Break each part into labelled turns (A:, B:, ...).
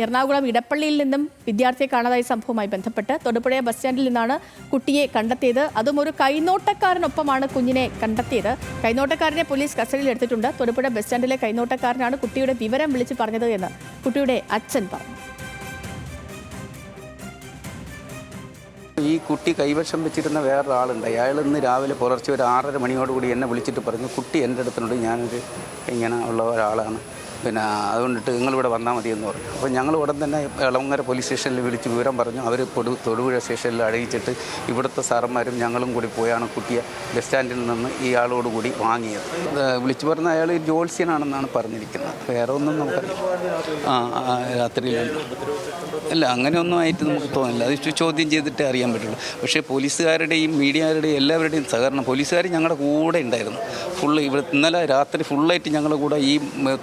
A: എറണാകുളം ഇടപ്പള്ളിയിൽ നിന്നും വിദ്യാർത്ഥിയെ കാണാതായ സംഭവവുമായി ബന്ധപ്പെട്ട് തൊടുപുഴ ബസ് സ്റ്റാൻഡിൽ നിന്നാണ് കുട്ടിയെ കണ്ടെത്തിയത്. അതും ഒരു കൈനോട്ടക്കാരനൊപ്പമാണ് കുഞ്ഞിനെ കണ്ടെത്തിയത്. കൈനോട്ടക്കാരനെ പോലീസ് കസ്റ്റഡിയിൽ എടുത്തിട്ടുണ്ട്. തൊടുപുഴ ബസ് സ്റ്റാൻഡിലെ കൈനോട്ടക്കാരനാണ് കുട്ടിയുടെ വിവരം വിളിച്ചു പറഞ്ഞത് എന്ന് കുട്ടിയുടെ അച്ഛൻ പറഞ്ഞു.
B: ഈ കുട്ടി കൈവശം വെച്ചിരുന്ന വേറൊരാളുണ്ട്. അയാൾ ഇന്ന് രാവിലെ പുലർച്ചെ ഒരു 6:30 മണിയോടുകൂടി എന്നെ വിളിച്ചിട്ട് പറഞ്ഞു, കുട്ടി എൻ്റെ അടുത്തുണ്ട്, ഞാനൊരു ഇങ്ങനെ ഉള്ള ഒരാളാണ്, പിന്നെ അതുകൊണ്ടിട്ട് നിങ്ങളിവിടെ വന്നാൽ മതിയെന്ന് പറഞ്ഞു. അപ്പോൾ ഞങ്ങൾ ഉടൻ തന്നെ എളമങ്ങര പോലീസ് സ്റ്റേഷനിൽ വിളിച്ച് വിവരം പറഞ്ഞു. അവർ തൊടുപുഴ സ്റ്റേഷനിൽ അറിയിച്ചിട്ട് ഇവിടുത്തെ സാറന്മാരും ഞങ്ങളും കൂടി പോയാണ് കുട്ടിയെ ബസ് സ്റ്റാൻഡിൽ നിന്ന് ഇയാളോട് കൂടി വാങ്ങിയത്. വിളിച്ചു പറഞ്ഞ അയാൾ ജോത്സ്യനാണെന്നാണ് പറഞ്ഞിരിക്കുന്നത്. വേറെ ഒന്നും നമുക്കറിയാം. രാത്രിയിൽ അല്ല, അങ്ങനെയൊന്നും ആയിട്ട് നമുക്ക് തോന്നില്ല. അത് ചോദ്യം ചെയ്തിട്ടേ അറിയാൻ പറ്റുള്ളൂ. പക്ഷേ പോലീസുകാരുടെയും മീഡിയക്കാരുടെയും എല്ലാവരുടെയും സഹകരണം, പോലീസുകാർ ഞങ്ങളുടെ കൂടെ ഉണ്ടായിരുന്നു. ഇന്നലെ രാത്രി ഫുള്ളായിട്ട് ഞങ്ങളുടെ കൂടെ ഈ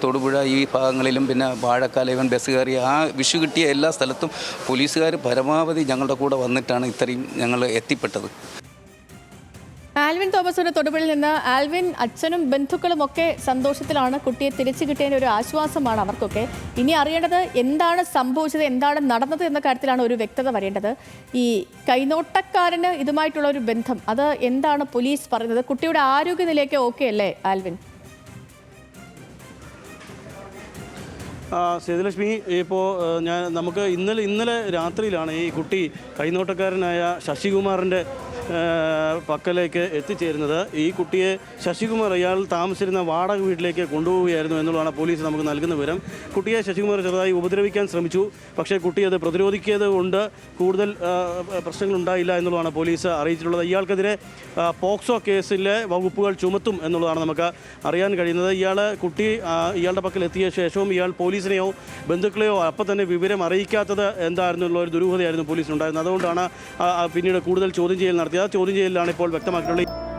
B: തൊടുപുഴ ഈ ഭാഗങ്ങളിലും പിന്നെ വാഴക്കാല ബസ് കയറി ആ വിഷു കിട്ടിയ എല്ലാ സ്ഥലത്തും പോലീസുകാർ പരമാവധി ഞങ്ങളുടെ കൂടെ വന്നിട്ടാണ് ഇത്രയും ഞങ്ങൾ എത്തിപ്പെട്ടത്.
A: ആൽവിൻ തോമസിന്റെ തൊടുപുഴയിൽ നിന്ന്. ആൽവിൻ, അച്ഛനും ബന്ധുക്കളും ഒക്കെ സന്തോഷത്തിലാണ്. കുട്ടിയെ തിരിച്ചു കിട്ടിയതിന് ഒരു ആശ്വാസമാണ് അവർക്കൊക്കെ. ഇനി അറിയേണ്ടത് എന്താണ് സംഭവിച്ചത്, എന്താണ് നടന്നത് എന്ന കാര്യത്തിലാണ് ഒരു വ്യക്തത വരേണ്ടത്. ഈ കൈനോട്ടക്കാരന് ഇതുമായിട്ടുള്ള ഒരു ബന്ധം, അത് എന്താണ് പോലീസ് പറയുന്നത്? കുട്ടിയുടെ ആരോഗ്യനിലയൊക്കെ ഓക്കെ അല്ലേ ആൽവിൻ?
C: സേതുലക്ഷ്മി, ഇപ്പോൾ നമുക്ക് ഇന്നലെ രാത്രിയിലാണ് ഈ കുട്ടി കൈനോട്ടക്കാരനായ ശശികുമാറിൻ്റെ പക്കലേക്ക് എത്തിച്ചേരുന്നത്. ഈ കുട്ടിയെ ശശികുമാർ അയാൾ താമസിച്ചിരുന്ന വാടക വീട്ടിലേക്ക് കൊണ്ടുപോവുകയായിരുന്നു എന്നുള്ളതാണ് പോലീസ് നമുക്ക് നൽകുന്ന വിവരം. കുട്ടിയെ ശശികുമാർ ചെറുതായി ഉപദ്രവിക്കാൻ ശ്രമിച്ചു. പക്ഷേ കുട്ടി അത് പ്രതിരോധിക്കുന്നത് കൊണ്ട് കൂടുതൽ പ്രശ്നങ്ങളുണ്ടായില്ല എന്നുള്ളതാണ് പോലീസ് അറിയിച്ചിട്ടുള്ളത്. ഇയാൾക്കെതിരെ പോക്സോ കേസിലെ വകുപ്പുകൾ ചുമത്തും എന്നുള്ളതാണ് നമുക്ക് അറിയാൻ കഴിയുന്നത്. ഇയാളുടെ പക്കൽ എത്തിയ ശേഷവും ഇയാൾ പോലീസിനെയോ ബന്ധുക്കളെയോ അപ്പം തന്നെ വിവരം അറിയിക്കാത്തത് എന്തായിരുന്നുള്ള ഒരു ദുരൂഹതയായിരുന്നു പോലീസിനുണ്ടായിരുന്നത്. അതുകൊണ്ടാണ് പിന്നീട് കൂടുതൽ ചോദ്യം ചെയ്യൽ നടത്തിയത്. ചോദ്യം ചെയ്യലിലാണ് ഇപ്പോൾ വ്യക്തമാക്കിയിട്ടുള്ളത്.